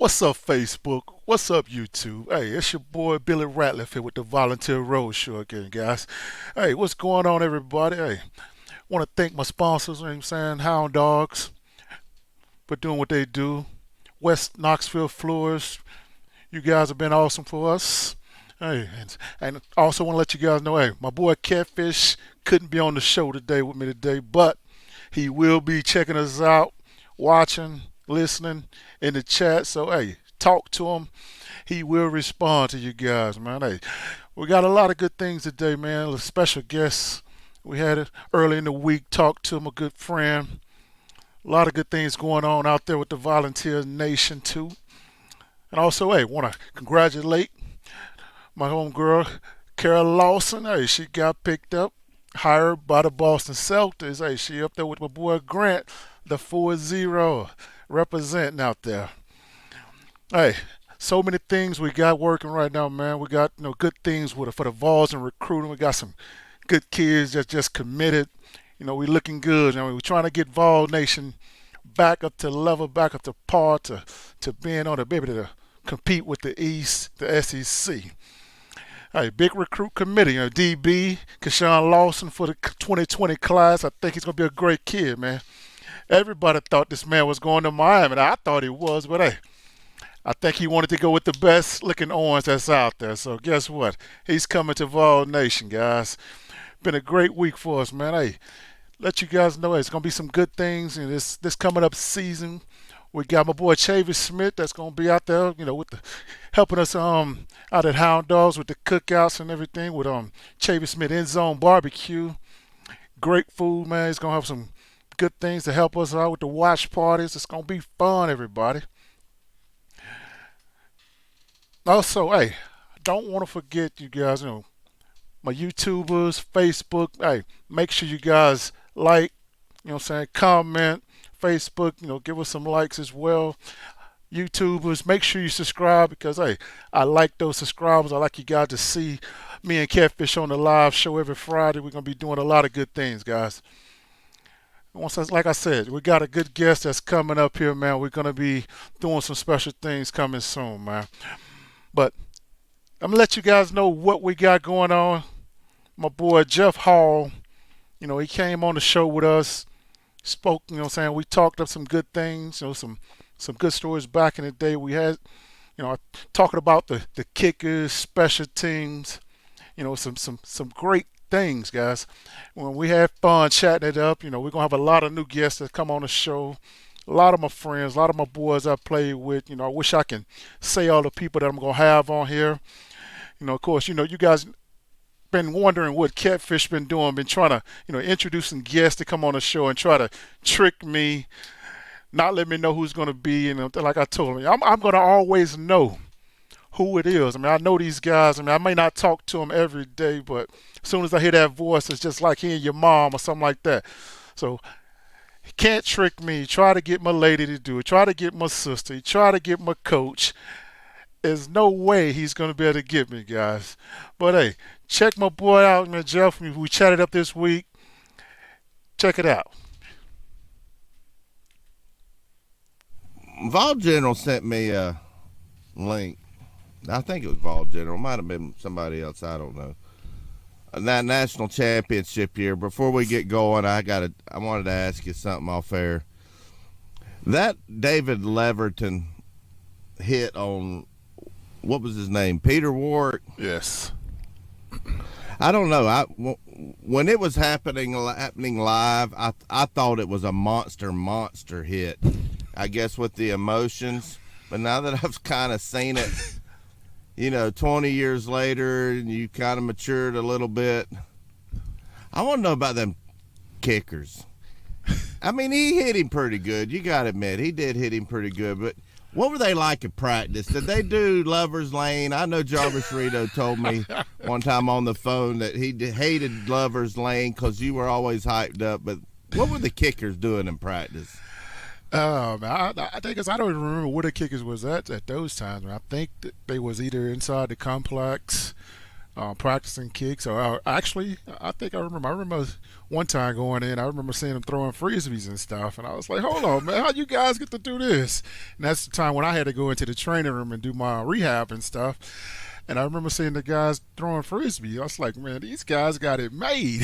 What's up, Facebook? What's up, YouTube? Hey, it's your boy Billy Ratliff here with the Volunteer Roadshow again, guys. Hey, what's going on, everybody? Hey, want to thank my sponsors, you know what I'm saying? Hound Dogs for doing what they do. West Knoxville Floors, you guys have been awesome for us. Hey, and also want to let you guys know, hey, my boy Catfish couldn't be on the show today with me today, but he will be checking us out, watching, listening in the chat. So, hey, talk to him. He will respond to you guys, man. Hey, we got a lot of good things today, man. A special guest. We had it early in the week. Talked to him, a good friend. A lot of good things going on out there with the Volunteer Nation, too. And also, hey, want to congratulate my homegirl, Carol Lawson. Hey, she got picked up, hired by the Boston Celtics. Hey, she up there with my boy Grant, the 4-0 representing out there. Hey, so many things we got working right now, man. We got good things with for the Vols and recruiting. We got some good kids that just committed. We looking good. We're trying to get Vol Nation back up to level, back up to par, to being on the able to compete with the East, the SEC. Hey, big recruit committee. DB, Keshawn Lawson for the 2020 class. I think he's going to be a great kid, man. Everybody thought this man was going to Miami. I thought he was, but hey, I think he wanted to go with the best looking orange that's out there. So guess what? He's coming to Vol Nation, guys. Been a great week for us, man. Hey, let you guys know it's going to be some good things in this coming up season. We got my boy Chavis Smith that's going to be out there, with the helping us out at Hound Dogs with the cookouts and everything with Chavis Smith End Zone Barbecue. Great food, man. He's going to have some good things to help us out with the watch parties. It's going to be fun, everybody. Also, hey, don't want to forget you guys, my YouTubers, Facebook. Hey, make sure you guys like, comment, Facebook, give us some likes as well. YouTubers, make sure you subscribe because, hey, I like those subscribers. I like you guys to see me and Catfish on the live show every Friday. We're going to be doing a lot of good things, guys. Like I said, we got a good guest that's coming up here, man. We're going to be doing some special things coming soon, man. But I'm going to let you guys know what we got going on. My boy Jeff Hall, he came on the show with us, spoke, we talked up some good things, some good stories back in the day. We had, talking about the kickers, special teams, some great things, guys. When we had fun chatting it up, we're going to have a lot of new guests that come on the show. A lot of my friends, a lot of my boys I played with. I wish I can say all the people that I'm going to have on here. Of course, you guys been wondering what Catfish been doing, been trying to, introducing guests to come on the show and try to trick me, not let me know who's going to be. And like I told him, I'm going to always know who it is. I know these guys. I may not talk to them every day, but as soon as I hear that voice, it's just like hearing your mom or something like that. So he can't trick me. Try to get my lady to do it. Try to get my sister. Try to get my coach. There's no way he's going to be able to get me, guys. But hey, check my boy out, man, Jeff. We chatted up this week. Check it out. Vol General sent me a link. I think it was Vol General. Might have been somebody else. I don't know. That national championship year. Before we get going, I wanted to ask you something off air. That David Leverton hit on, what was his name? Peter Warwick? Yes. I don't know. When it was happening live, I thought it was a monster hit. I guess with the emotions. But now that I've kind of seen it, 20 years later, and you kind of matured a little bit, I want to know about them kickers. He hit him pretty good. You got to admit, he did hit him pretty good. But what were they like at practice? Did they do Lover's Lane? I know Jarvis Rito told me one time on the phone that he hated Lover's Lane because you were always hyped up. But what were the kickers doing in practice? I think I don't even remember where the kickers was at those times. I think that they was either inside the complex practicing kicks. Or actually, I think I remember. I remember one time going in. I remember seeing them throwing frisbees and stuff, and I was like, "Hold on, man, how you guys get to do this?" And that's the time when I had to go into the training room and do my rehab and stuff. And I remember seeing the guys throwing frisbee. I was like, "Man, these guys got it made."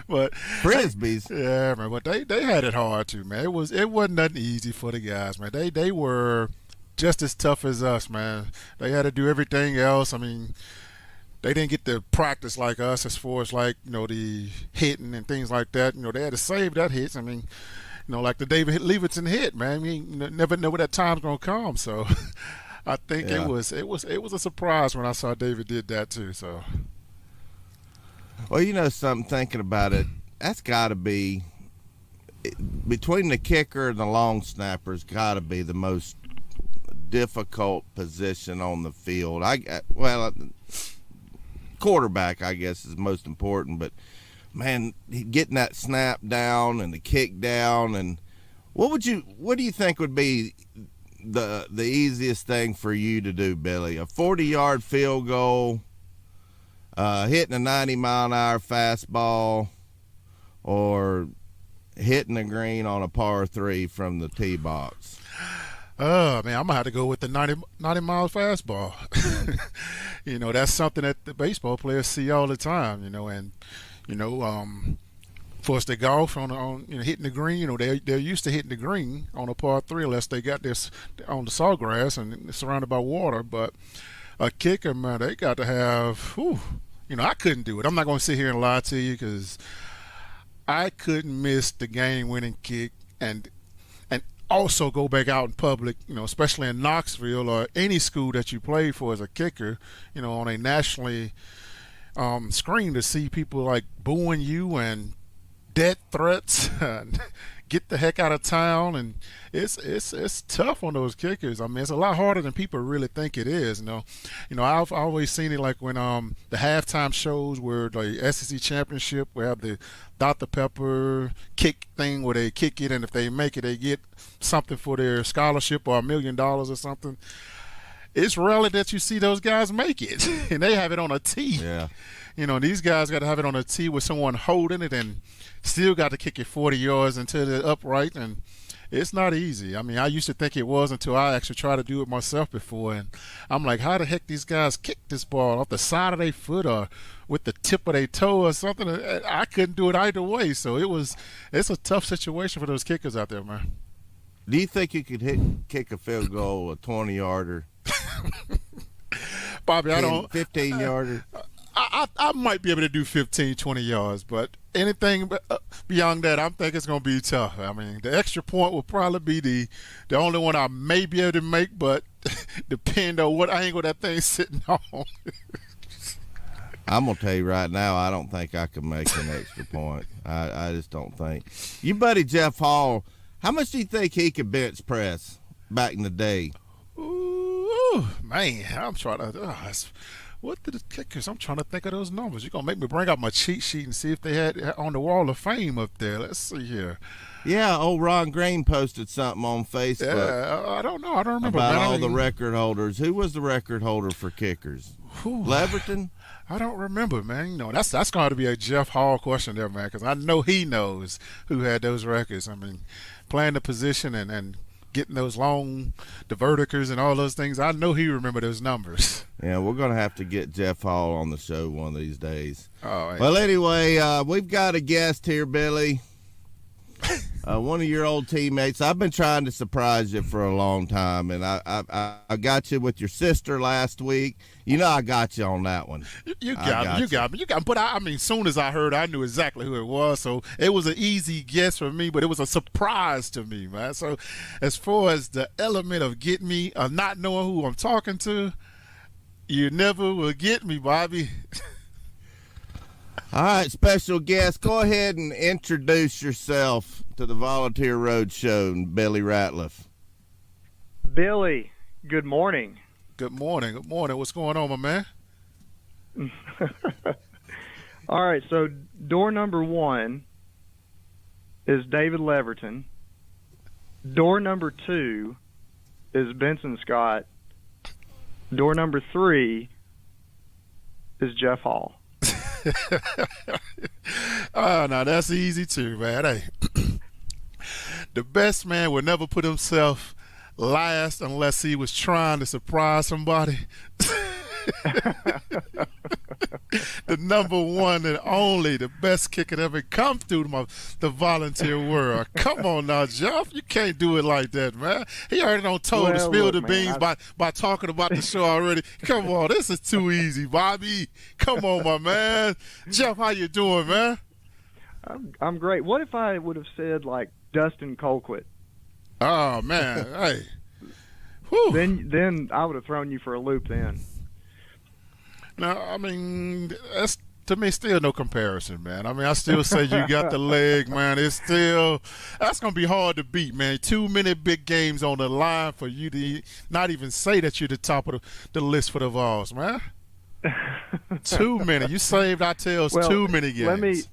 But Frisbees. yeah, man, but they had it hard too, man. It wasn't nothing easy for the guys, man. They were just as tough as us, man. They had to do everything else. I mean, they didn't get to practice like us as far as like the hitting and things like that. They had to save that hits. I mean, like the David Leverton hit, man. You never know when that time's gonna come. So I think Yeah. it was a surprise when I saw David did that too. So Well, something, thinking about it, that's got to be, between the kicker and the long snapper's got to be the most difficult position on the field. Quarterback, I guess, is most important, but man, getting that snap down and the kick down, and what do you think would be the easiest thing for you to do, Billy? A 40-yard field goal, hitting a 90-mile-an-hour fastball, or hitting the green on a par 3 from the tee box? oh man, I'm gonna have to go with the 90 mile fastball. That's something that the baseball players see all the time. And you know, for us to golf on hitting the green, they're used to hitting the green on a par 3 unless they got this on the sawgrass and it's surrounded by water. But a kicker, man, they got to have. Whew, I couldn't do it. I'm not gonna sit here and lie to you because I couldn't miss the game-winning kick and also go back out in public, especially in Knoxville or any school that you play for as a kicker, on a nationally screen to see people like booing you and death threats and get the heck out of town. And it's tough on those kickers. I mean, it's a lot harder than people really think it is. I've always seen it like when the halftime shows where the SEC championship, we have the Dr. Pepper kick thing where they kick it, and if they make it, they get something for their scholarship or $1 million or something. It's rarely that you see those guys make it, and they have it on a tee. Yeah. These guys got to have it on a tee with someone holding it and still got to kick it 40 yards into the upright, and it's not easy. I mean, I used to think it was until I actually tried to do it myself before, and I'm like, how the heck these guys kick this ball off the side of their foot or with the tip of their toe or something? I couldn't do it either way, so it's a tough situation for those kickers out there, man. Do you think you could kick a field goal, a 20-yarder, Bobby, I don't. 15-yarder? I might be able to do 15, 20 yards, but anything beyond that, I'm thinking it's going to be tough. I mean, the extra point will probably be the only one I may be able to make, but depend on what angle that thing's sitting on. I'm going to tell you right now, I don't think I can make an extra point. I just don't think. You buddy Jeff Hall, how much do you think he could bench press back in the day? Ooh, man, I'm trying to. What did the kickers? I'm trying to think of those numbers. You're going to make me bring out my cheat sheet and see if they had on the wall of fame up there. Let's see here. Yeah, old Ron Green posted something on Facebook. Yeah, I don't know. I don't remember. About man. all the record holders. Who was the record holder for kickers? Leverton? I don't remember, man. That's going to have to be a Jeff Hall question there, man, because I know he knows who had those records. I mean, playing the position and getting those long diverticers and all those things. I know he remember those numbers. Yeah, we're going to have to get Jeff Hall on the show one of these days. Oh, well, anyway, we've got a guest here, Billy. One of your old teammates. I've been trying to surprise you for a long time, and I got you with your sister last week. I got you on that one. You got me. But I mean, soon as I heard, I knew exactly who it was. So it was an easy guess for me, but it was a surprise to me, man. So as far as the element of getting me, of not knowing who I'm talking to, you never will get me, Bobby. All right, special guest, go ahead and introduce yourself to the Volunteer Roadshow and Billy Ratliff. Billy, good morning. Good morning. Good morning. What's going on, my man? All right, so door number 1 is David Leverton. Door number 2 is Benson Scott. Door number 3 is Jeff Hall. Oh, now that's easy too, man. Hey, the best man would never put himself last unless he was trying to surprise somebody. The number one and only, the best kicker that ever come through the volunteer world. Come on now, Jeff. You can't do it like that, man. He already done told to Well, spill look, the man, beans by talking about the show already. Come on, this is too easy, Bobby. Come on, my man. Jeff, how you doing, man? I'm great. What if I would have said like Dustin Colquitt? Oh, man. Hey. Whew. Then I would have thrown you for a loop then. Now, I mean, that's to me still no comparison, man. I mean, I still say you got the leg, man. That's gonna be hard to beat, man. Too many big games on the line for you to not even say that you're the top of the list for the Vols, man. Too many. You saved our tails too many games.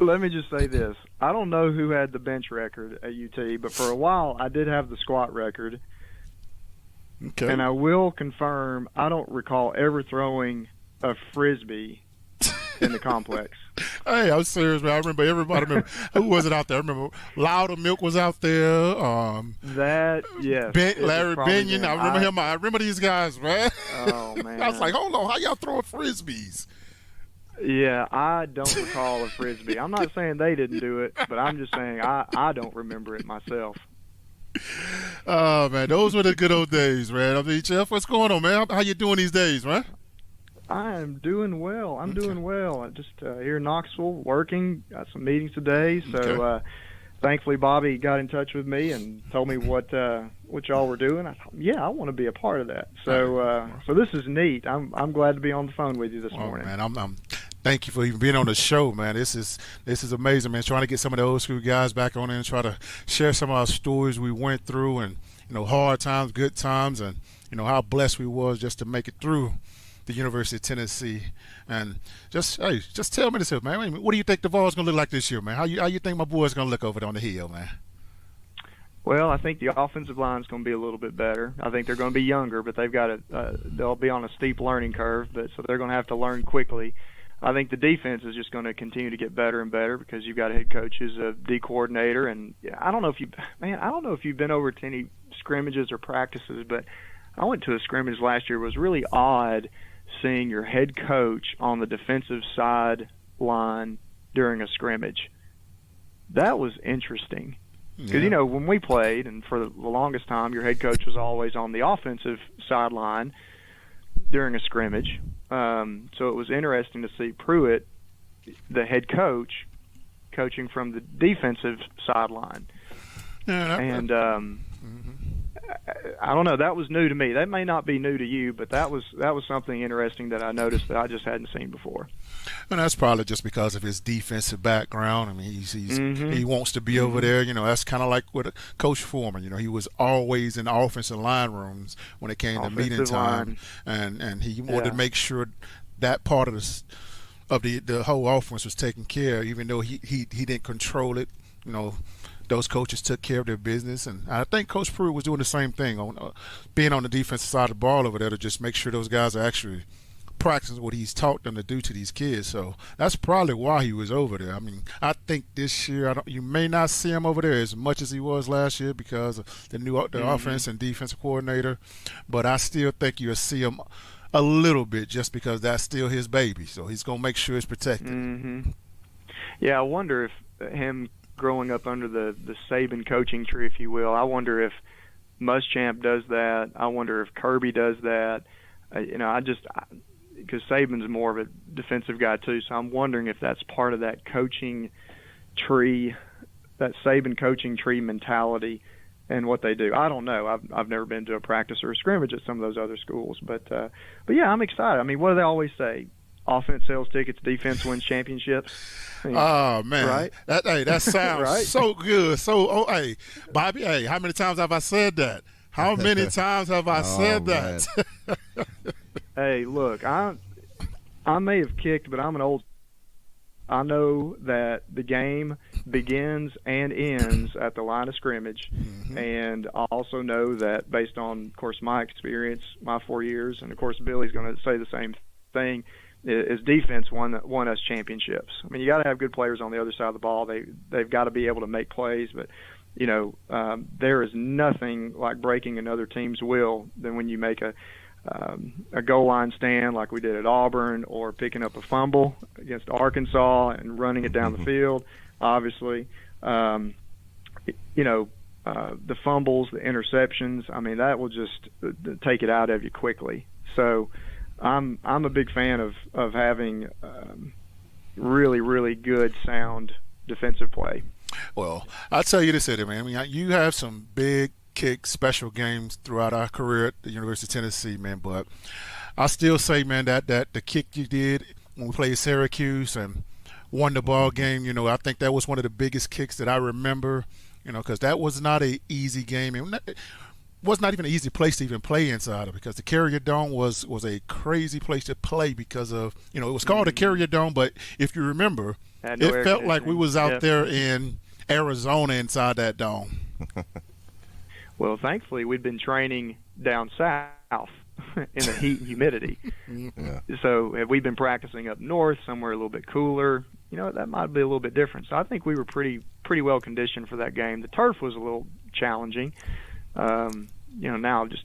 Let me just say this. I don't know who had the bench record at UT, but for a while I did have the squat record. Okay. And I will confirm, I don't recall ever throwing a Frisbee in the complex. Hey, I was serious, man. I remember everybody. Who was it out there? I remember Louder Milk was out there. Yes. Larry Binion. I remember him. I remember these guys, man. Oh, man. I was like, hold on. How y'all throwing Frisbees? Yeah, I don't recall a Frisbee. I'm not saying they didn't do it, but I'm just saying I don't remember it myself. Oh, man, those were the good old days, man. I mean, Jeff, what's going on, man? How you doing these days, man? I am doing well. I'm doing well. I just here in Knoxville working. Got some meetings today, so thankfully Bobby got in touch with me and told me what y'all were doing. I thought, yeah, I want to be a part of that. So so this is neat. I'm glad to be on the phone with you this morning. Man, I'm thank you for even being on the show, man. This is amazing, man. Trying to get some of the old school guys back on in and try to share some of our stories we went through, and hard times, good times, and how blessed we was just to make it through the University of Tennessee. And just tell me this, man. What do you think the Vols gonna look like this year, man? How you think my boys gonna look over there on the hill, man? Well, I think the offensive line is going to be a little bit better. I think they're going to be younger, but they'll be on a steep learning curve, so they're going to have to learn quickly. I think the defense is just going to continue to get better and better because you've got head coaches, a D coordinator, and I don't know if you've been over to any scrimmages or practices, but I went to a scrimmage last year. It was really odd seeing your head coach on the defensive side line during a scrimmage. That was interesting. Because, when we played, and for the longest time, your head coach was always on the offensive sideline during a scrimmage. So it was interesting to see Pruitt, the head coach, coaching from the defensive sideline. And I don't know. That was new to me. That may not be new to you, but that was something interesting that I noticed that I just hadn't seen before. And that's probably just because of his defensive background. I mean, he wants to be over there. That's kind of like with Coach Foreman. He was always in the offensive line rooms when it came to meeting time, and he wanted to make sure that part of the whole offense was taken care of, even though he didn't control it. Those coaches took care of their business, and I think Coach Pruitt was doing the same thing on being on the defensive side of the ball over there to just make sure those guys are actually practicing what he's taught them to do to these kids. So that's probably why he was over there. I mean, I think this year you may not see him over there as much as he was last year because of the offense and defensive coordinator, but I still think you'll see him a little bit just because that's still his baby. So he's going to make sure it's protected. Yeah, I wonder if him growing up under the Saban coaching tree, if you will, I wonder if Muschamp does that. I wonder if Kirby does that. Because Saban's more of a defensive guy too, so I'm wondering if that's part of that coaching tree, that Saban coaching tree mentality, and what they do. I don't know. I've never been to a practice or a scrimmage at some of those other schools, but yeah, I'm excited. I mean, what do they always say? Offense sells tickets, defense wins championships. Oh man, right? That sounds right? So good. So, hey, Bobby, how many times have I said that? How many times have I said that? Hey, look, I may have kicked, but I'm an old. I know that the game begins and ends at the line of scrimmage, and I also know that based on, of course, my experience, my 4 years, and of course Billy's going to say the same thing. is defense won us championships. I mean, you got to have good players on the other side of the ball. They've got to be able to make plays, but there is nothing like breaking another team's will than when you make a goal line stand like we did at Auburn, or picking up a fumble against Arkansas and running it down the field. Obviously, the fumbles, the interceptions. I mean, that will just take it out of you quickly. So, I'm a big fan of having really, really good, sound defensive play. Well, I'll tell you this, Eddie, man. I mean, you have some big kick special games throughout our career at the University of Tennessee, man. But I still say, man, that the kick you did when we played Syracuse and won the ball game, I think that was one of the biggest kicks that I remember, because that was not an easy game. It was not even an easy place to even play inside of, because the Carrier Dome was a crazy place to play because of, it was called the Carrier Dome, but if you remember, it felt like we was out there in Arizona inside that dome. Well, thankfully, we'd been training down south in the heat and humidity. Yeah. So had we been practicing up north, somewhere a little bit cooler, that might be a little bit different. So I think we were pretty well conditioned for that game. The turf was a little challenging. Now just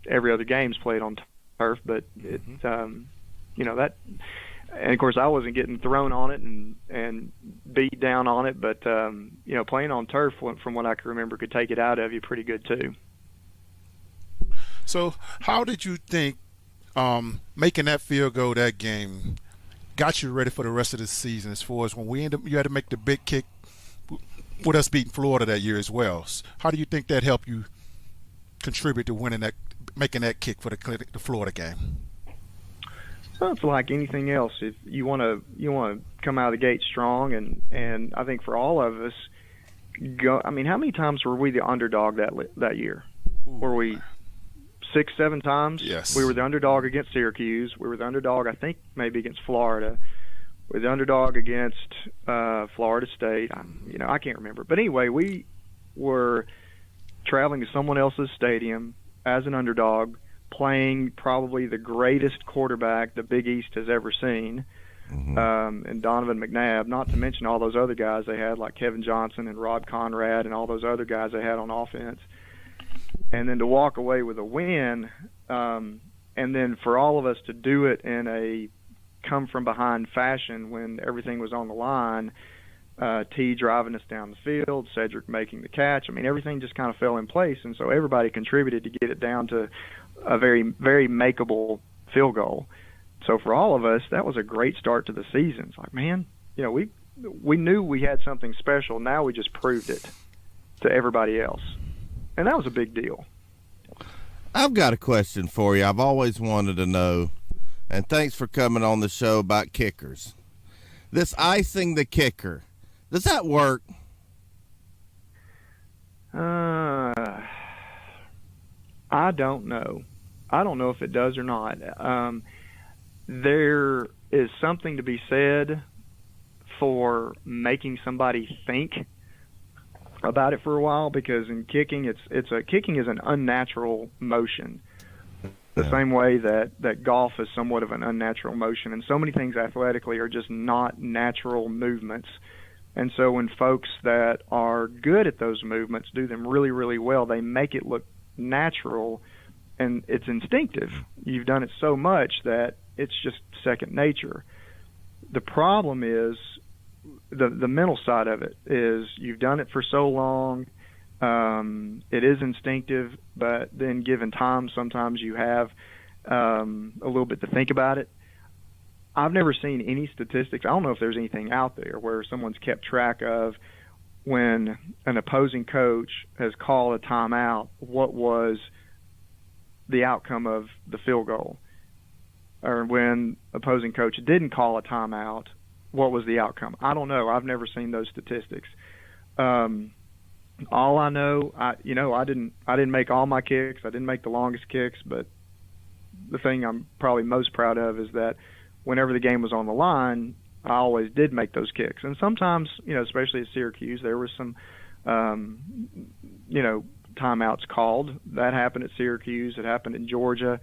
every other game's played on turf, but it, that. And of course, I wasn't getting thrown on it and beat down on it, but playing on turf, from what I can remember, could take it out of you pretty good too. So, how did you think making that field goal that game got you ready for the rest of the season? As far as when you had to make the big kick with us beating Florida that year as well. How do you think that helped you contribute to making that kick for the Florida game? Well, it's like anything else. If you want to come out of the gate strong, and I think for all of us, how many times were we the underdog that year? Were we 6-7 times? Yes. We were the underdog against Syracuse. We were the underdog, I think, maybe against Florida. We were the underdog against Florida State. I can't remember. But anyway, we were traveling to someone else's stadium as an underdog, playing probably the greatest quarterback the Big East has ever seen, and Donovan McNabb, not to mention all those other guys they had, like Kevin Johnson and Rod Conrad and all those other guys they had on offense. And then to walk away with a win, and then for all of us to do it in a come-from-behind fashion when everything was on the line, T driving us down the field, Cedric making the catch. I mean, everything just kind of fell in place, and so everybody contributed to get it down to a very, very makeable field goal. So for all of us, that was a great start to the season. It's like, man, we knew we had something special. Now we just proved it to everybody else. And that was a big deal. I've got a question for you. I've always wanted to know, and thanks for coming on the show about kickers. This icing the kicker, does that work? I don't know. I don't know if it does or not. There is something to be said for making somebody think about it for a while, because in kicking, kicking is an unnatural motion. The same way that golf is somewhat of an unnatural motion, and so many things athletically are just not natural movements. And so when folks that are good at those movements do them really, really well, they make it look natural, and it's instinctive. You've done it so much that it's just second nature. The problem is the mental side of it is you've done it for so long. It is instinctive, but then given time, sometimes you have a little bit to think about it. I've never seen any statistics. I don't know if there's anything out there where someone's kept track of when an opposing coach has called a timeout, what was the outcome of the field goal? Or when opposing coach didn't call a timeout, what was the outcome? I don't know. I've never seen those statistics. All I know, I didn't make all my kicks. I didn't make the longest kicks, but the thing I'm probably most proud of is that whenever the game was on the line, I always did make those kicks. And sometimes, especially at Syracuse, there was some, timeouts called. That happened at Syracuse. It happened in Georgia.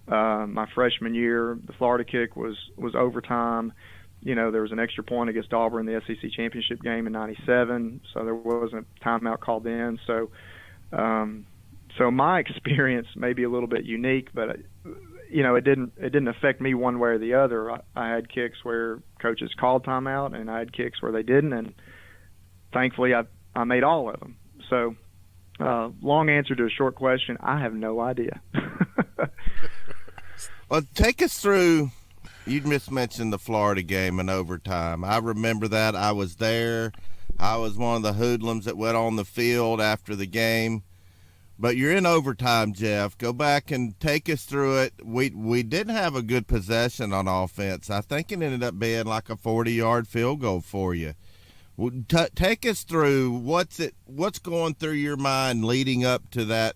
My freshman year, the Florida kick was overtime. There was an extra point against Auburn in the SEC championship game in '97, so there wasn't a timeout called then. So my experience may be a little bit unique, but it didn't affect me one way or the other. I had kicks where coaches called timeout, and I had kicks where they didn't, and thankfully I made all of them. So long answer to a short question, I have no idea. Well, take us through. You just mentioned the Florida game in overtime. I remember that. I was there. I was one of the hoodlums that went on the field after the game. But you're in overtime, Jeff. Go back and take us through it. We didn't have a good possession on offense. I think it ended up being like a 40-yard field goal for you. Take us through what's going through your mind leading up to that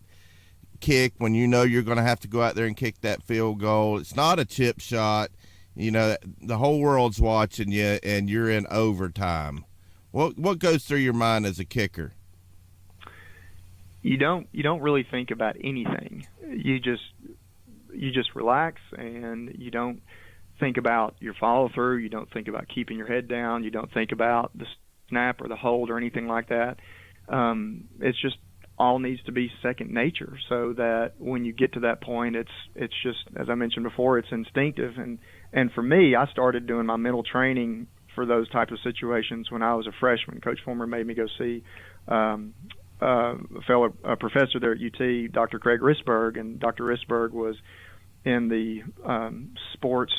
kick when you know you're going to have to go out there and kick that field goal. It's not a chip shot. The whole world's watching you, and you're in overtime. What goes through your mind as a kicker? You don't really think about anything. You just relax, and you don't think about your follow through. You don't think about keeping your head down. You don't think about the snap or the hold or anything like that. It's just all needs to be second nature, so that when you get to that point, it's just, as I mentioned before, it's instinctive. And for me, I started doing my mental training for those types of situations when I was a freshman. Coach Former made me go see a professor there at UT, Dr. Craig Risberg, and Dr. Risberg was in the sports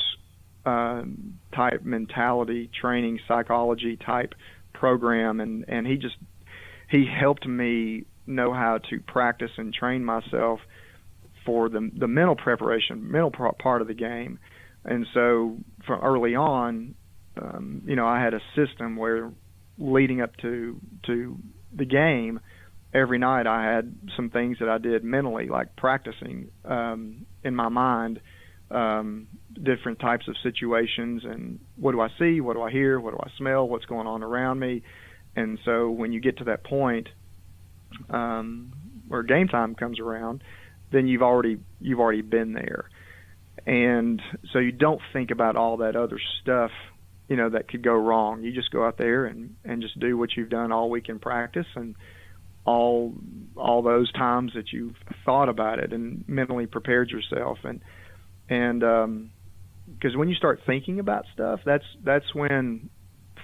type mentality training, psychology type program, and he helped me know how to practice and train myself for the mental preparation, part of the game. And so from early on, I had a system where leading up to the game, every night I had some things that I did mentally, like practicing in my mind different types of situations, and what do I see, what do I hear, what do I smell, what's going on around me. And so when you get to that point where game time comes around, then you've already been there. And so you don't think about all that other stuff, that could go wrong. You just go out there and just do what you've done all week in practice, and all those times that you've thought about it and mentally prepared yourself. And because when you start thinking about stuff, that's when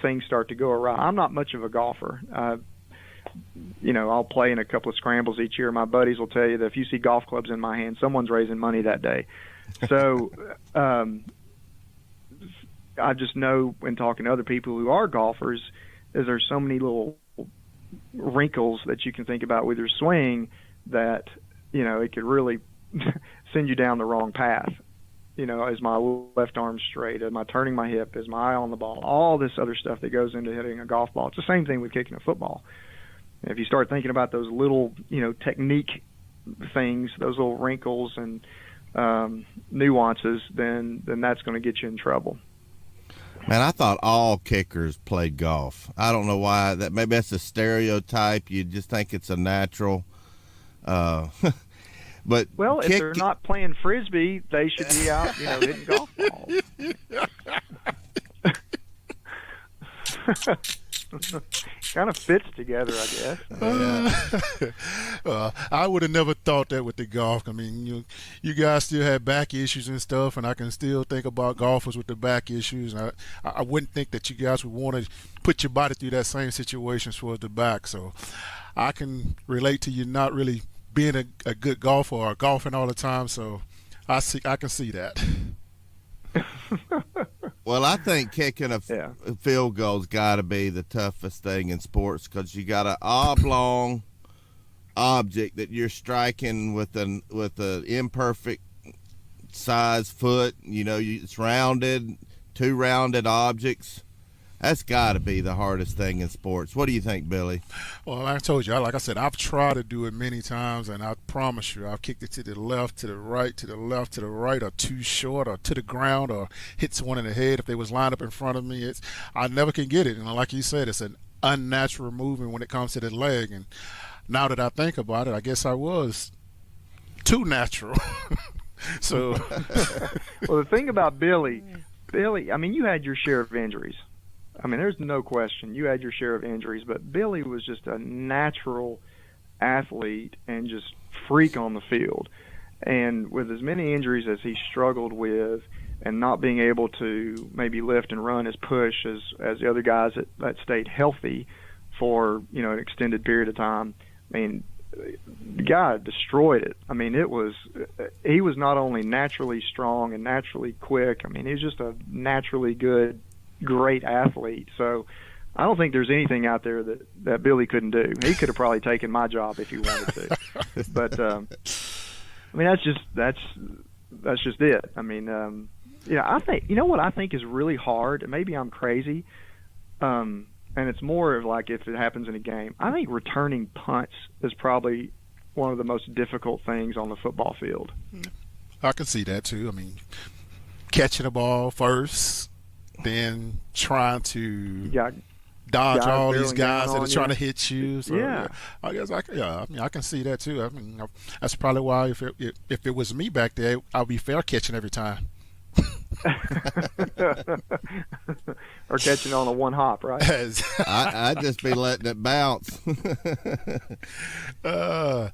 things start to go awry. I'm not much of a golfer. I'll play in a couple of scrambles each year. My buddies will tell you that if you see golf clubs in my hand, someone's raising money that day. So I just know, when talking to other people who are golfers, is there's so many little wrinkles that you can think about with your swing that it could really send you down the wrong path. Is my left arm straight? Am I turning my hip? Is my eye on the ball? All this other stuff that goes into hitting a golf ball. It's the same thing with kicking a football. If you start thinking about those little, technique things, those little wrinkles and nuances, then that's going to get you in trouble. Man, I thought all kickers played golf. I don't know why. Maybe that's a stereotype. You just think it's a natural. But if they're not playing frisbee, they should be out, hitting golf balls. Kind of fits together, I guess. I would have never thought that with the golf. I mean, you guys still have back issues and stuff, and I can still think about golfers with the back issues. And I wouldn't think that you guys would want to put your body through that same situation towards the back. So I can relate to you not really being a good golfer or golfing all the time. So I can see that. Well, I think kicking a field goal's got to be the toughest thing in sports, because you got an oblong object that you're striking with an imperfect size foot. It's rounded, two rounded objects. That's got to be the hardest thing in sports. What do you think, Billy? Well, like I told you, like I said, I've tried to do it many times, and I promise you, I've kicked it to the left, to the right, to the left, to the right, or too short, or to the ground, or hit someone in the head if they was lined up in front of me. I never can get it. And like you said, it's an unnatural movement when it comes to the leg. And now that I think about it, I guess I was too natural. So, Well, the thing about Billy, I mean, you had your share of injuries. I mean, there's no question you had your share of injuries, but Billy was just a natural athlete and just freak on the field. And with as many injuries as he struggled with, and not being able to maybe lift and run as push as the other guys that stayed healthy for an extended period of time, I mean, the guy destroyed it. I mean, he was not only naturally strong and naturally quick. I mean, he was just a naturally good, great athlete. So I don't think there's anything out there that Billy couldn't do. He could have probably taken my job if he wanted to. But I mean, that's just it. I mean, I think what I think is really hard. And maybe I'm crazy. And it's more of like if it happens in a game. I think returning punts is probably one of the most difficult things on the football field. I can see that too. I mean, catching the ball first, then trying to dodge all these guys that are trying to hit you. So, yeah. I guess I mean, I can see that too. I mean, that's probably why if it was me back there, I'd be fair catching every time. Or catching on a one hop, right? I'd just be letting it bounce. I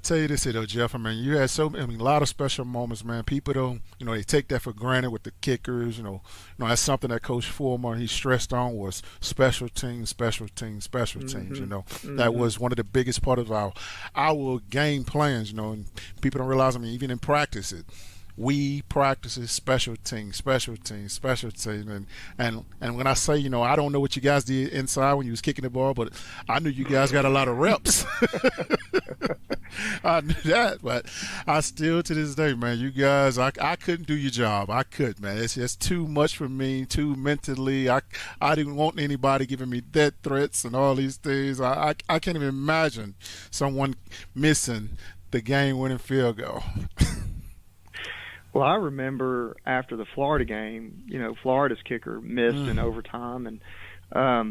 tell you this, though, Jeff. I mean, you had a lot of special moments, man. People don't, they take that for granted with the kickers. That's something that Coach Fulmer he stressed on was special teams. Mm-hmm. That was one of the biggest part of our game plans. And people don't realize. I mean, even in practice, we practice special teams, and when I say, I don't know what you guys did inside when you was kicking the ball, but I knew you guys got a lot of reps. I knew that, but I still to this day, man, you guys, I couldn't do your job. I could, man. It's just too much for me, too mentally. I didn't want anybody giving me death threats and all these things. I can't even imagine someone missing the game-winning field goal. Well, I remember after the Florida game, Florida's kicker missed in overtime, and I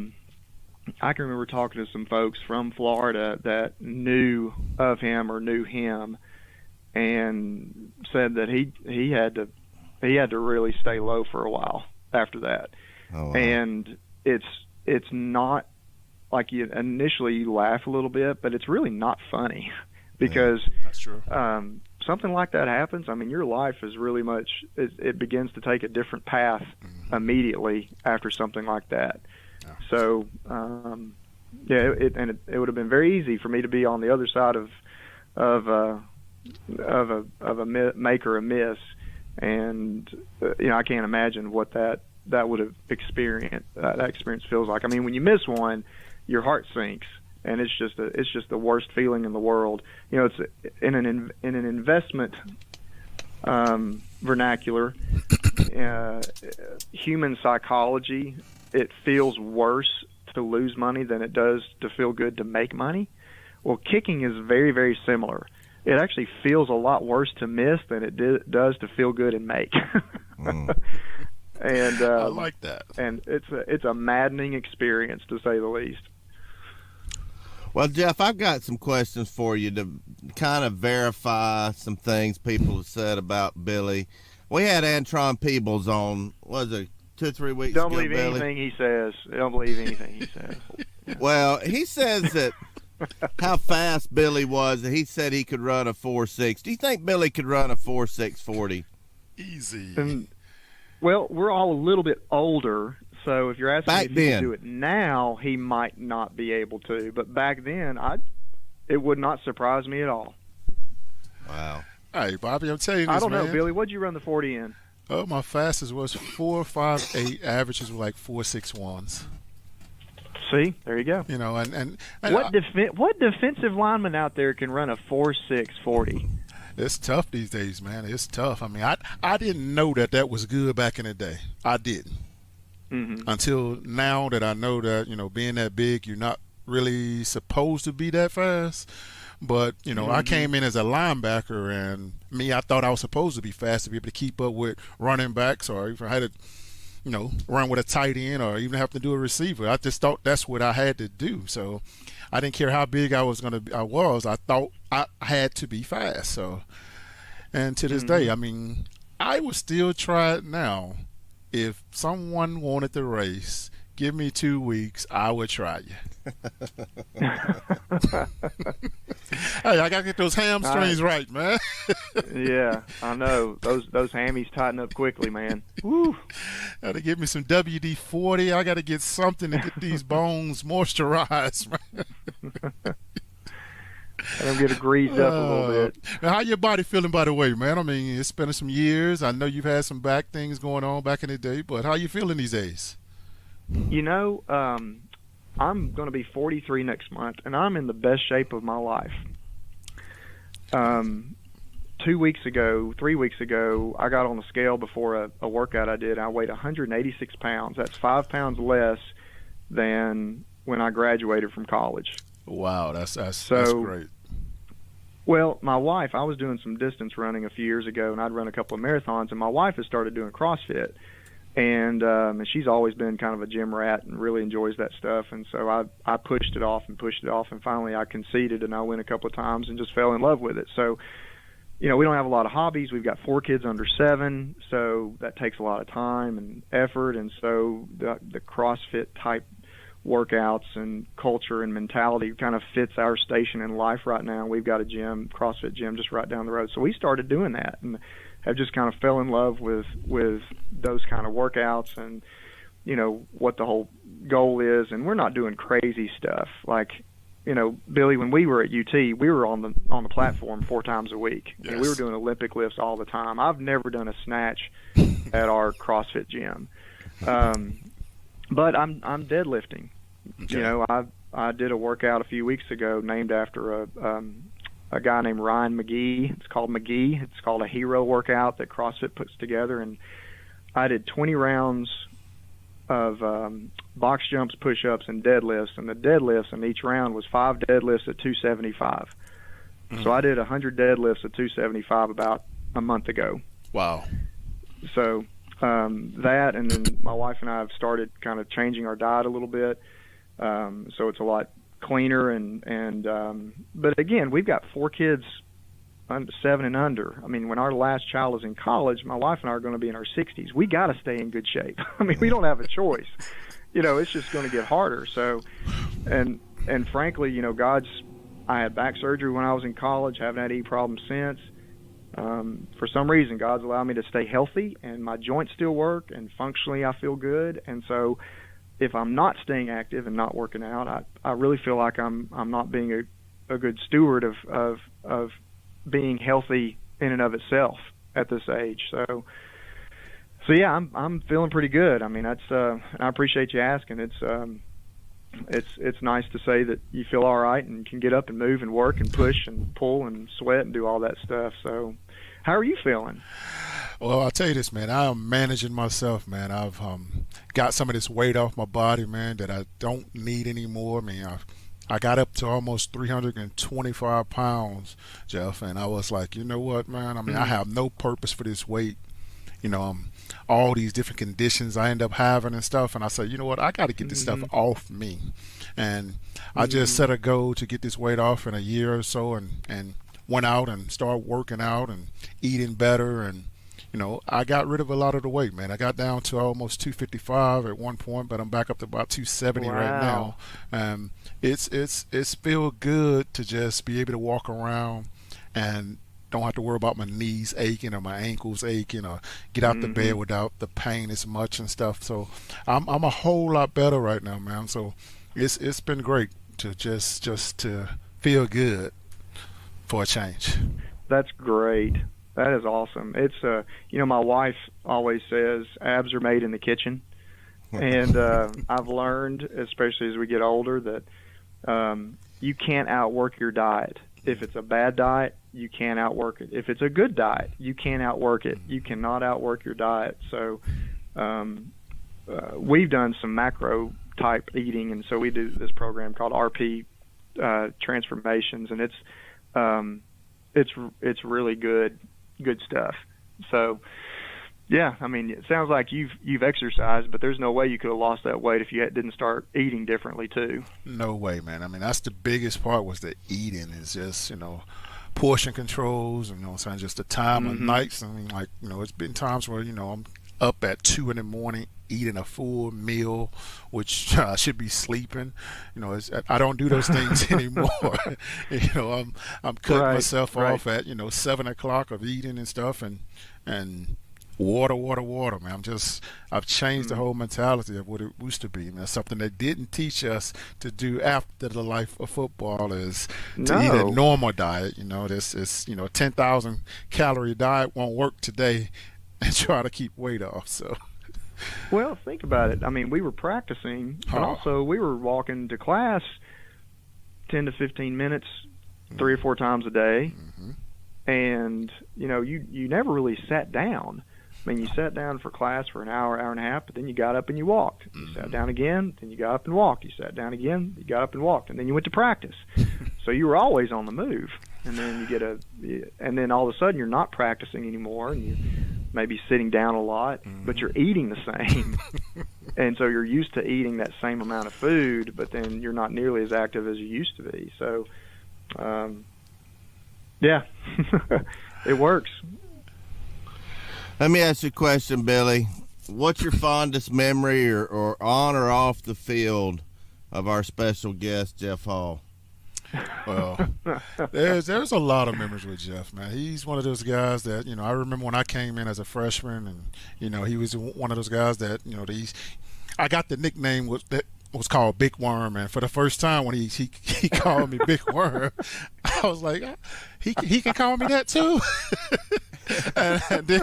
can remember talking to some folks from Florida that knew of him or knew him, and said that he had to really stay low for a while after that. Oh, wow. And it's not like you laugh a little bit, but it's really not funny because that's true. Something like that happens, I mean, your life is really it begins to take a different path immediately after something like that. Yeah. So, it would have been very easy for me to be on the other side of a make or a miss, and I can't imagine what that would have experienced. That experience feels like. I mean, when you miss one, your heart sinks. And it's just the worst feeling in the world. It's in an investment vernacular, human psychology. It feels worse to lose money than it does to feel good to make money. Well, kicking is very, very similar. It actually feels a lot worse to miss than it does to feel good and make. And I like that. And it's a maddening experience, to say the least. Well, Jeff, I've got some questions for you to kind of verify some things people have said about Billy. We had Antron Peebles on, was it 2 or 3 weeks Don't ago, believe Billy? anything he says. Don't believe anything he says. Well, he says that how fast Billy was, and he said he could run a 4.6. Do you think Billy could run a 4.6 40? Easy. Well, we're all a little bit older. So if you're asking me if he then, can do it now, he might not be able to. But back then, it would not surprise me at all. Wow. Hey, Bobby, I'm telling you this, I don't know, man. Billy. What'd you run the 40 in? Oh, my fastest was 4.58. Averages were like 4.61s. See, there you go. And what defensive lineman out there can run a 4.6 40? It's tough these days, man. It's tough. I mean, I didn't know that was good back in the day. I didn't. Mm-hmm. Until now that I know that, being that big, you're not really supposed to be that fast. But, I came in as a linebacker, and I thought I was supposed to be fast to be able to keep up with running backs, or if I had to, run with a tight end, or even have to do a receiver. I just thought that's what I had to do. So I didn't care how big I was. I thought I had to be fast. So, And to this day, Hmm. I mean, I would still try it now. If someone wanted to race, give me 2 weeks, I would try you. Hey, I gotta get those I hamstrings right, man. Yeah, I know those hammies tighten up quickly, man. Woo. Gotta give me some WD-40. I gotta get something to get these bones moisturized, man. Let them get it greased up a little bit. Now how your body feeling, by the way, man? I mean, it's been some years. I know you've had some back things going on back in the day, but how you feeling these days? You know, I'm going to be 43 next month, and I'm in the best shape of my life. Um, 2 weeks ago, 3 weeks ago, I got on the scale before a workout I did. I weighed 186 pounds. That's 5 pounds less than when I graduated from college. Wow, that's So, great. well, my wife, I was doing some distance running a few years ago, and I'd run a couple of marathons, and my wife has started doing CrossFit. And she's always been kind of a gym rat and really enjoys that stuff. And so I pushed it off and pushed it off, and finally I conceded and I went a couple of times and just fell in love with it. So, you know, we don't have a lot of hobbies. We've got 4 kids under 7, so that takes a lot of time and effort. And so the CrossFit type workouts and culture and mentality kind of fits our station in life right now. We've got a gym, CrossFit gym, just right down the road. So we started doing that and have just kind of fell in love with those kind of workouts and you know what the whole goal is. And we're not doing crazy stuff like, you know, Billy, when we were at UT, we were on the platform 4 times a week. I mean, we were Yes. doing Olympic lifts all the time. I've never done a snatch at our CrossFit gym, um, but I'm deadlifting. You Okay. know, I did a workout a few weeks ago named after a guy named Ryan McGee. It's called McGee. It's called a hero workout that CrossFit puts together, and I did 20 rounds of box jumps, push-ups, and deadlifts. And the deadlifts in each round was 5 deadlifts at 275. So I did 100 deadlifts at 275 about a month ago. Wow. So that, and then my wife and I have started kind of changing our diet a little bit. So it's a lot cleaner but again, we've got 4 kids under 7 and under. I mean, when our last child is in college, my wife and I are going to be in our 60s. We got to stay in good shape. I mean, we don't have a choice. You know, it's just going to get harder. So, and frankly, you know, I had back surgery when I was in college, haven't had any problems since. For some reason, God's allowed me to stay healthy, and my joints still work, and functionally I feel good. And so if I'm not staying active and not working out, I really feel like I'm not being a good steward of being healthy in and of itself at this age. So yeah, I'm feeling pretty good. I mean, that's I appreciate you asking. It's nice to say that you feel all right and can get up and move and work and push and pull and sweat and do all that stuff. So how are you feeling? Well, I'll tell you this, man. I am managing myself, man. I've got some of this weight off my body, man, that I don't need anymore. I mean, I got up to almost 325 pounds, Jeff, and I was like, you know what, man? I mean, I Mm-hmm. have no purpose for this weight. You know, all these different conditions I end up having and stuff. And I said, you know what? I got to get this stuff Mm-hmm. off me. And I just Mm-hmm. set a goal to get this weight off in a year or so and went out and started working out and eating better. And, you know, I got rid of a lot of the weight, man. I got down to almost 255 at one point, but I'm back up to about 270 right Wow. now. Um, it's feel good to just be able to walk around and don't have to worry about my knees aching or my ankles aching or get out the bed Mm-hmm. without the pain as much and stuff. So I'm a whole lot better right now, man. So it's been great to just to feel good for a change. That's great. That is awesome. It's you know, my wife always says abs are made in the kitchen, and I've learned, especially as we get older, that you can't outwork your diet. If it's a bad diet, you can't outwork it. If it's a good diet, you can't outwork it. You cannot outwork your diet. So we've done some macro type eating, and so we do this program called RP transformations, and it's really good stuff. So yeah, I mean, it sounds like you've exercised, but there's no way you could have lost that weight if you didn't start eating differently too. No way, man. I mean, that's the biggest part was the eating. Is just, you know, portion controls, and saying just the time of Mm-hmm. nights. I mean, like it's been times where I'm up at 2 in the morning eating a full meal, which I should be sleeping. I don't do those things anymore. I'm cutting Right. myself Right. off at 7 o'clock of eating and stuff, and water, water, water, man. I've changed the Mm. whole mentality of what it used to be, man. Something they didn't teach us to do after the life of football is to eat a No. normal diet. This is, 10,000 calorie diet won't work today and try to keep weight off. So, Well, think about it. I mean, we were practicing, but oh, also we were walking to class 10 to 15 minutes 3 or 4 times a day, mm-hmm. and you never really sat down. I mean, you sat down for class for an hour, hour and a half, but then you got up and you walked. You sat down again, then you got up and walked. You sat down again, you got up and walked, and then you went to practice. So you were always on the move. And then and then all of a sudden you're not practicing anymore, and you maybe sitting down a lot, but you're eating the same. And so you're used to eating that same amount of food, but then you're not nearly as active as you used to be. So, yeah, it works. Let me ask you a question, Billy. What's your fondest memory or on or off the field of our special guest, Jeff Hall? Well, there's a lot of memories with Jeff, man. He's one of those guys that I remember when I came in as a freshman, and he was one of those guys that I got the nickname that was called Big Worm, and for the first time when he called me Big Worm, I was like, he can call me that too. and then,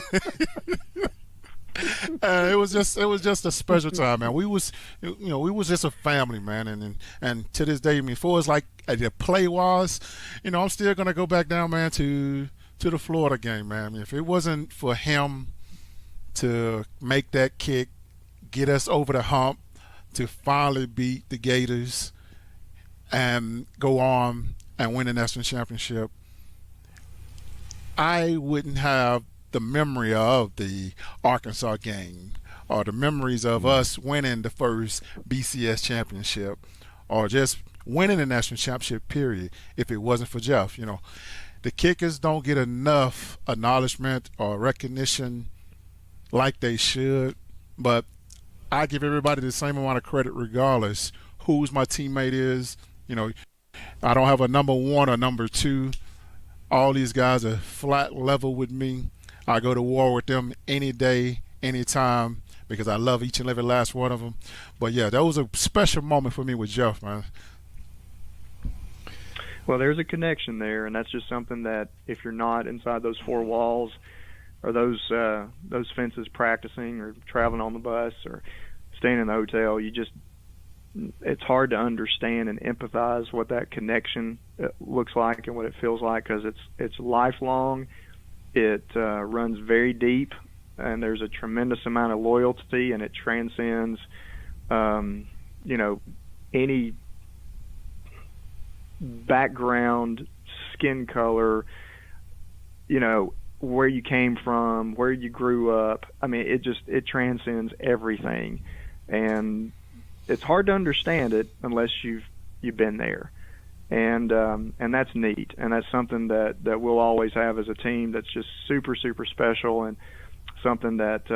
and it was just a special time, man. We was just a family, man, and to this day, I mean, for as like the play was, I'm still gonna go back down, man, to the Florida game, man. I mean, if it wasn't for him to make that kick, get us over the hump, to finally beat the Gators and go on and win the national championship, I wouldn't have the memory of the Arkansas game or the memories of us winning the first BCS championship or just winning the national championship period if it wasn't for Jeff. The kickers don't get enough acknowledgement or recognition like they should, but I give everybody the same amount of credit regardless who's my teammate is. I don't have a number one or number two. All these guys are flat level with me. I go to war with them any day, anytime, because I love each and every last one of them. But yeah, that was a special moment for me with Jeff, man. Well, there's a connection there, and that's just something that if you're not inside those four walls or those fences practicing or traveling on the bus or staying in the hotel, it's hard to understand and empathize what that connection looks like and what it feels like, because it's lifelong. It runs very deep, and there's a tremendous amount of loyalty, and it transcends, any background, skin color, where you came from, where you grew up. I mean, it transcends everything, and it's hard to understand it unless you've been there, and that's neat, and that's something that we'll always have as a team. That's just super, super special, and something that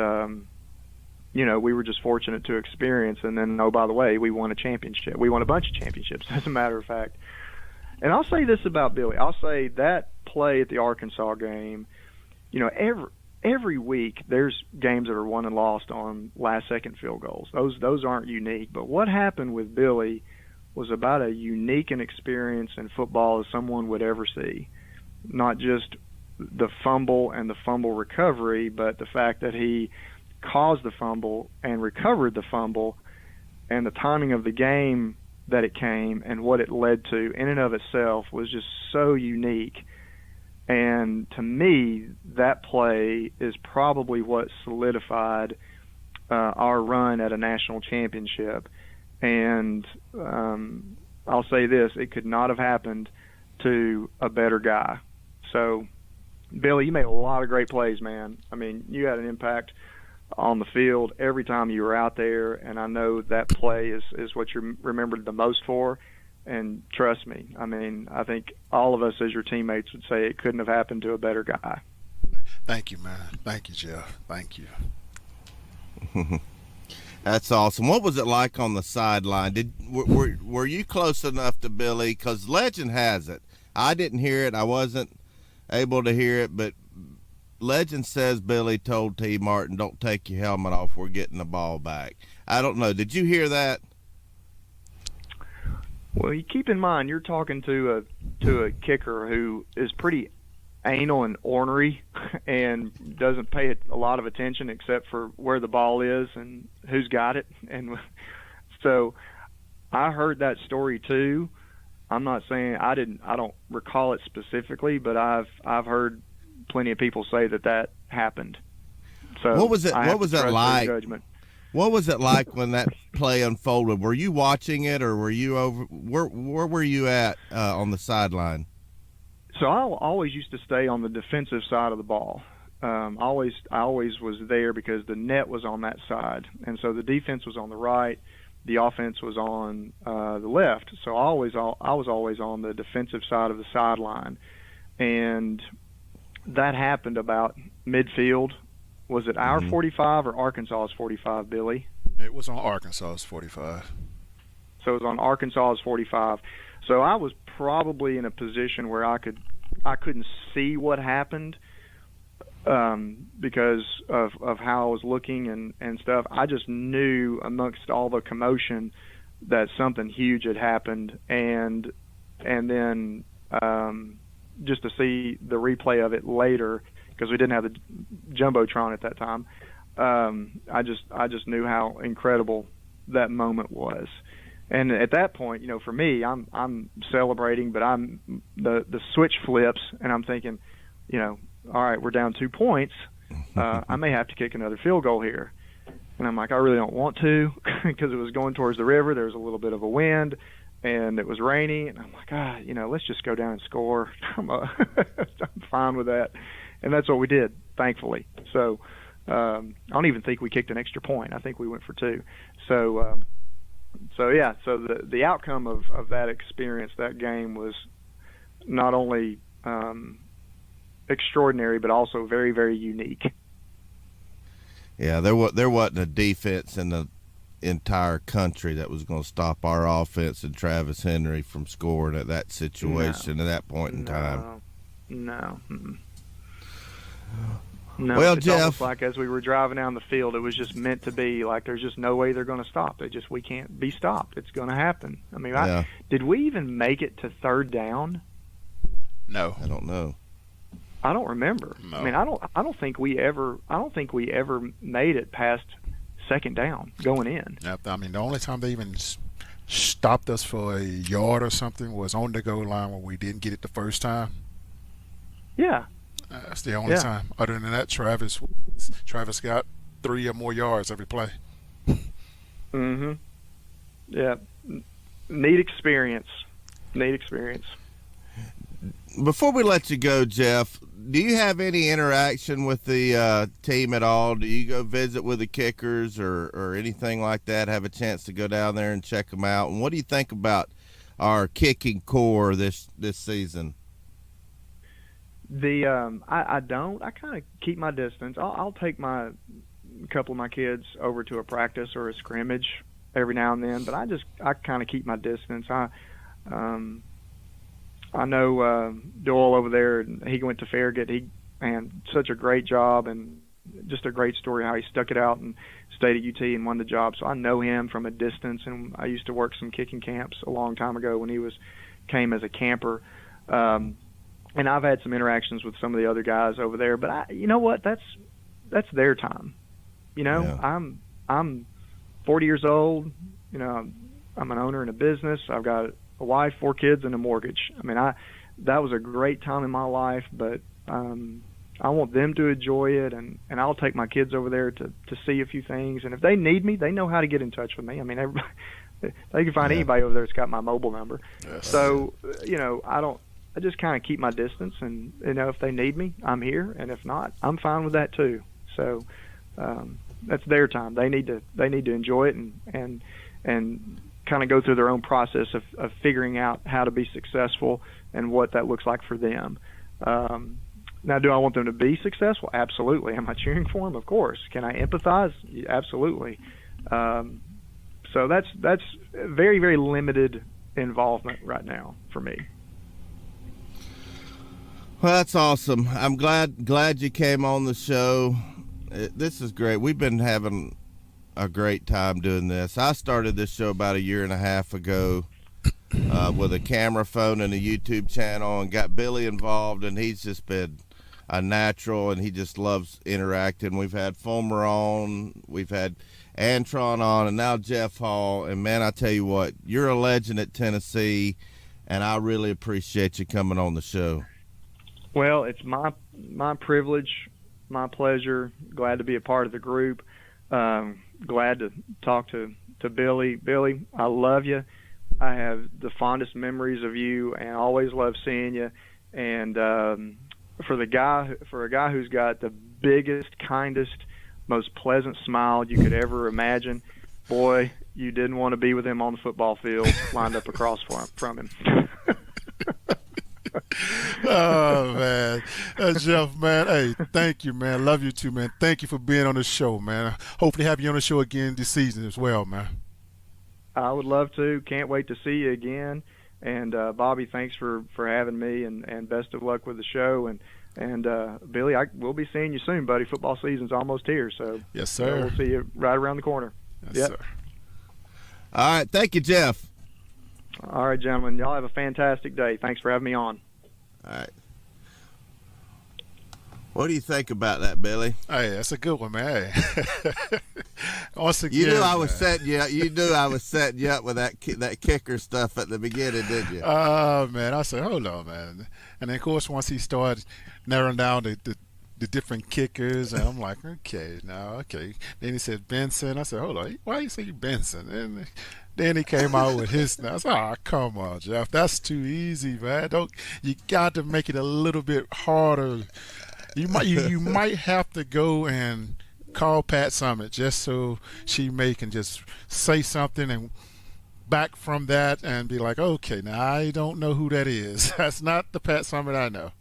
we were just fortunate to experience. And then, oh, by the way, we won a championship. We won a bunch of championships, as a matter of fact. And I'll say this about Billy. I'll say that play at the Arkansas game, every week there's games that are won and lost on last-second field goals. Those aren't unique. But what happened with Billy was about as unique an experience in football as someone would ever see. Not just the fumble and the fumble recovery, but the fact that he caused the fumble and recovered the fumble, and the timing of the game that it came and what it led to in and of itself was just so unique. And to me, that play is probably what solidified our run at a national championship. And I'll say this, it could not have happened to a better guy. So, Billy, you made a lot of great plays, man. I mean, you had an impact on the field every time you were out there, and I know that play is what you're remembered the most for. And trust me, I mean, I think all of us as your teammates would say it couldn't have happened to a better guy. Thank you, man. Thank you, Jeff. Thank you. That's awesome. What was it like on the sideline? Were you close enough to Billy? Because legend has it, I didn't hear it. I wasn't able to hear it, but legend says Billy told T. Martin, "Don't take your helmet off. We're getting the ball back." I don't know. Did you hear that? Well, you keep in mind you're talking to a kicker who is pretty anal and ornery and doesn't pay a lot of attention except for where the ball is and who's got it. And so I heard that story too. I'm not saying I don't recall it specifically, but I've heard plenty of people say that happened. So what was it? What was it like? Judgment. What was it like when that play unfolded? Were you watching it, or were you over? Where were you at on the sideline? So I always used to stay on the defensive side of the ball. I always was there because the net was on that side, and so the defense was on the right, the offense was on the left. So I was always on the defensive side of the sideline, and that happened about midfield. Was it our 45 or Arkansas's 45, Billy? It was on Arkansas's 45. So it was on Arkansas's 45. So I was probably in a position where I couldn't see what happened because of how I was looking and stuff. I just knew amongst all the commotion that something huge had happened, and then just to see the replay of it later, because we didn't have the jumbotron at that time. I just knew how incredible that moment was, and at that point, for me, I'm celebrating, but I'm the switch flips, and I'm thinking, all right, we're down 2 points. I may have to kick another field goal here, and I'm like, I really don't want to, because it was going towards the river. There was a little bit of a wind, and it was rainy, and I'm like, let's just go down and score. I'm fine with that. And that's what we did, thankfully. So I don't even think we kicked an extra point. I think we went for 2. So yeah. So the outcome of that experience, that game, was not only extraordinary, but also very, very unique. Yeah, there wasn't a defense in the entire country that was going to stop our offense and Travis Henry from scoring at that situation at that point in time. No. No, well, it's Jeff, almost like as we were driving down the field, it was just meant to be. Like, there's just no way they're going to stop. We can't be stopped. It's going to happen. I mean, did we even make it to third down? No, I don't know. I don't remember. No. I mean, I don't think we ever made it past second down going in. I mean, the only time they even stopped us for a yard or something was on the goal line when we didn't get it the first time. Yeah. That's the only time. Other than that, Travis got 3 or more yards every play. Mm-hmm. Yeah. Neat experience. Before we let you go, Jeff, do you have any interaction with the team at all? Do you go visit with the kickers or anything like that? Have a chance to go down there and check them out? And what do you think about our kicking core this season? I don't. I kind of keep my distance. I'll take a couple of my kids over to a practice or a scrimmage every now and then, but I kind of keep my distance. I know Doyle over there. He went to Farragut. And such a great job, and just a great story how he stuck it out and stayed at UT and won the job. So I know him from a distance, and I used to work some kicking camps a long time ago when he came as a camper. And I've had some interactions with some of the other guys over there, but you know what? That's their time. Yeah. I'm 40 years old. I'm an owner in a business. I've got a wife, 4 kids, and a mortgage. I mean, that was a great time in my life, but I want them to enjoy it, and I'll take my kids over there to see a few things. And if they need me, they know how to get in touch with me. I mean, everybody, they can find anybody over there that's got my mobile number. Yes. So, I just kind of keep my distance, and if they need me, I'm here, and if not, I'm fine with that too. So that's their time. They need to enjoy it and kind of go through their own process of figuring out how to be successful and what that looks like for them. Now, do I want them to be successful? Absolutely. Am I cheering for them? Of course. Can I empathize? Absolutely. So that's very, very limited involvement right now for me. Well, that's awesome. I'm glad you came on the show. This is great. We've been having a great time doing this. I started this show about 1.5 years ago with a camera phone and a YouTube channel, and got Billy involved, and he's just been a natural, and he just loves interacting. We've had Fulmer on, we've had Antron on, and now Jeff Hall. And man, I tell you what, you're a legend at Tennessee, and I really appreciate you coming on the show. Well, it's my privilege, my pleasure. Glad to be a part of the group. Glad to talk to Billy. Billy, I love you. I have the fondest memories of you, and always love seeing you. And for a guy who's got the biggest, kindest, most pleasant smile you could ever imagine, boy, you didn't want to be with him on the football field, lined up across from him. Oh man, Jeff, man, hey, thank you, man. Love you too, man. Thank you for being on the show, man. Hopefully have you on the show again this season as well, man. I would love to. Can't wait to see you again. And Bobby, thanks for having me, and best of luck with the show. And Billy, we'll be seeing you soon, buddy. Football season's almost here, so yes, sir. We'll see you right around the corner. Yes, sir. All right, thank you, Jeff. All right, gentlemen. Y'all have a fantastic day. Thanks for having me on. All right. What do you think about that, Billy? Hey, that's a good one, man. Hey. Once again, you knew I was setting you up. You knew I was setting you up with that kicker stuff at the beginning, didn't you? Oh, man. I said, hold on, man. And then, of course, once he started narrowing down the different kickers, and I'm like, okay, now, okay. Then he said Benson. I said, hold on, why you say Benson? And then he came out with his. I said, oh, come on, Jeff, that's too easy, man. You got to make it a little bit harder. You might have to go and call Pat Summitt just so she can just say something and back from that and be like, okay, now I don't know who that is. That's not the Pat Summitt I know.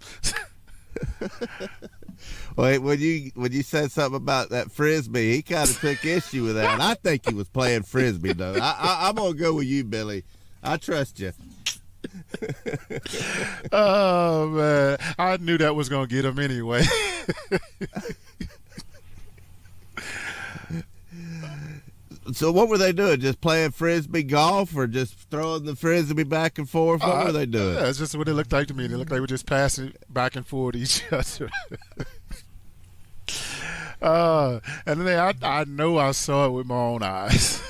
Wait, when you said something about that Frisbee, he kind of took issue with that. I think he was playing Frisbee, though. I'm going to go with you, Billy. I trust you. Oh, man. I knew that was going to get him anyway. So what were they doing? Just playing Frisbee golf, or just throwing the Frisbee back and forth? What were they doing? Yeah, that's just what it looked like to me. It looked like they were just passing back and forth to each other. And then I know I saw it with my own eyes.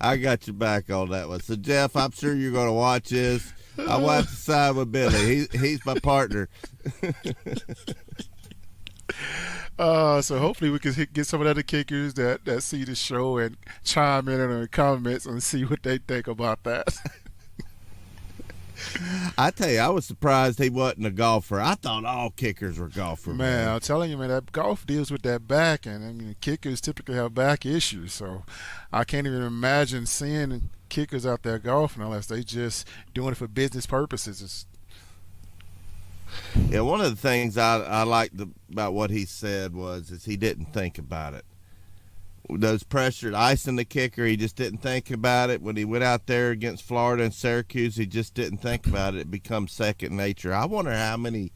I got your back on that one. So, Jeff, I'm sure you're going to watch this. I will have to side with Billy. He's my partner. So hopefully we can get some of the other kickers that see the show and chime in the comments and see what they think about that. I tell you, I was surprised he wasn't a golfer. I thought all kickers were golfers. Man, I'm telling you, man, that golf deals with that back, and I mean, kickers typically have back issues. So I can't even imagine seeing kickers out there golfing unless they just doing it for business purposes. Yeah, one of the things I liked about what he said is he didn't think about it. Those pressured icing the kicker, he just didn't think about it. When he went out there against Florida and Syracuse, he just didn't think about it. It becomes second nature. I wonder how many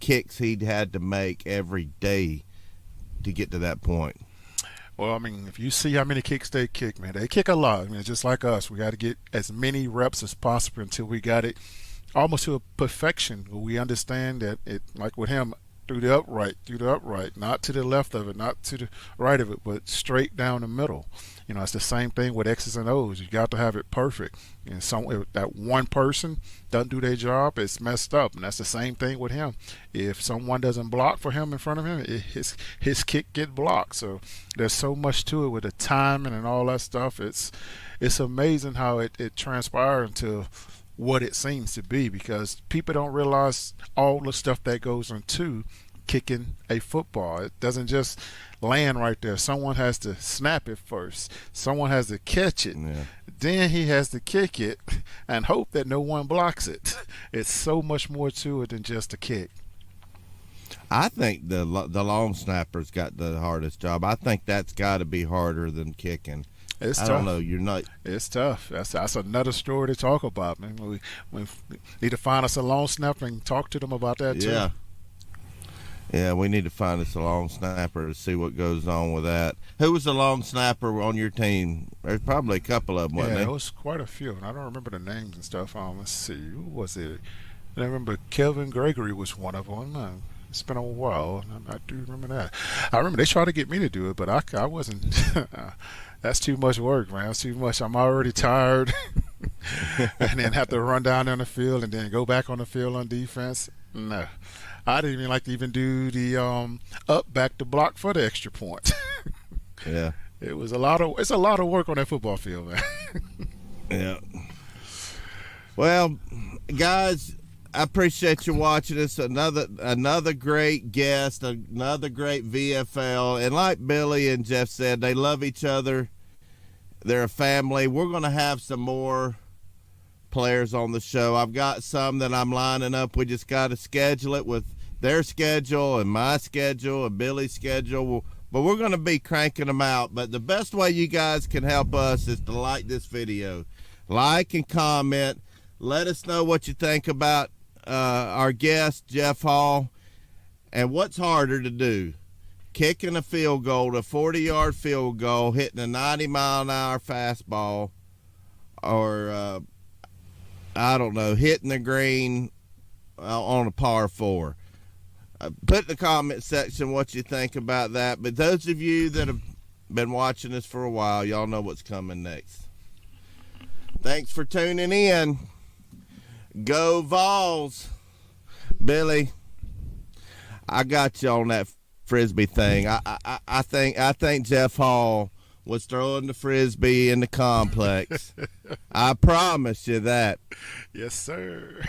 kicks he'd had to make every day to get to that point. Well, I mean, if you see how many kicks they kick, man, they kick a lot. I mean, it's just like us. We got to get as many reps as possible until we got it almost to a perfection. We understand that it, like with him, through the upright, not to the left of it, not to the right of it, but straight down the middle. You know, it's the same thing with X's and O's. You got to have it perfect. And if that one person doesn't do their job, it's messed up. And that's the same thing with him. If someone doesn't block for him in front of him, his kick get blocked. So there's so much to it with the timing and all that stuff. It's amazing how it transpires into what it seems to be, because people don't realize all the stuff that goes into kicking a football. It doesn't just land right there. Someone has to snap it first. Someone has to catch it. Yeah. Then he has to kick it and hope that no one blocks it. It's so much more to it than just a kick. I think the long snapper's got the hardest job. I think that's got to be harder than kicking. It's I tough. don't know. You're not. It's tough. That's another story to talk about, man. We need to find us a long snapper and talk to them about that too. Yeah. Yeah, we need to find us a long snapper to see what goes on with that. Who was the long snapper on your team? There's probably a couple of them, wasn't Yeah, there? there was quite a few, and I don't remember the names and stuff. Let's see, who was it? I remember Kelvin Gregory was one of them. It's been a while. I do remember that. I remember they tried to get me to do it, but I wasn't. That's too much work, man. That's too much. I'm already tired, and then have to run down on the field and then go back on the field on defense. No, I didn't even like to even do the up back to block for the extra point. Yeah. It's a lot of work on that football field, man. Yeah. Well, guys, I appreciate you watching us. Another great guest, another great VFL. And like Billy and Jeff said, they love each other. They're a family. We're going to have some more players on the show. I've got some that I'm lining up. We just got to schedule it with their schedule and my schedule and Billy's schedule. But we're going to be cranking them out. But the best way you guys can help us is to like this video. Like and comment. Let us know what you think about our guest, Jeff Hall. And what's harder to do? Kicking a field goal, a 40-yard field goal, hitting a 90-mile-an-hour fastball, or, I don't know, hitting the green on a par 4. Put in the comment section what you think about that. But those of you that have been watching us for a while, y'all know what's coming next. Thanks for tuning in. Go Vols. Billy, I got you on that Frisbee thing. I think Jeff Hall was throwing the Frisbee in the complex. I promise you that. Yes, sir.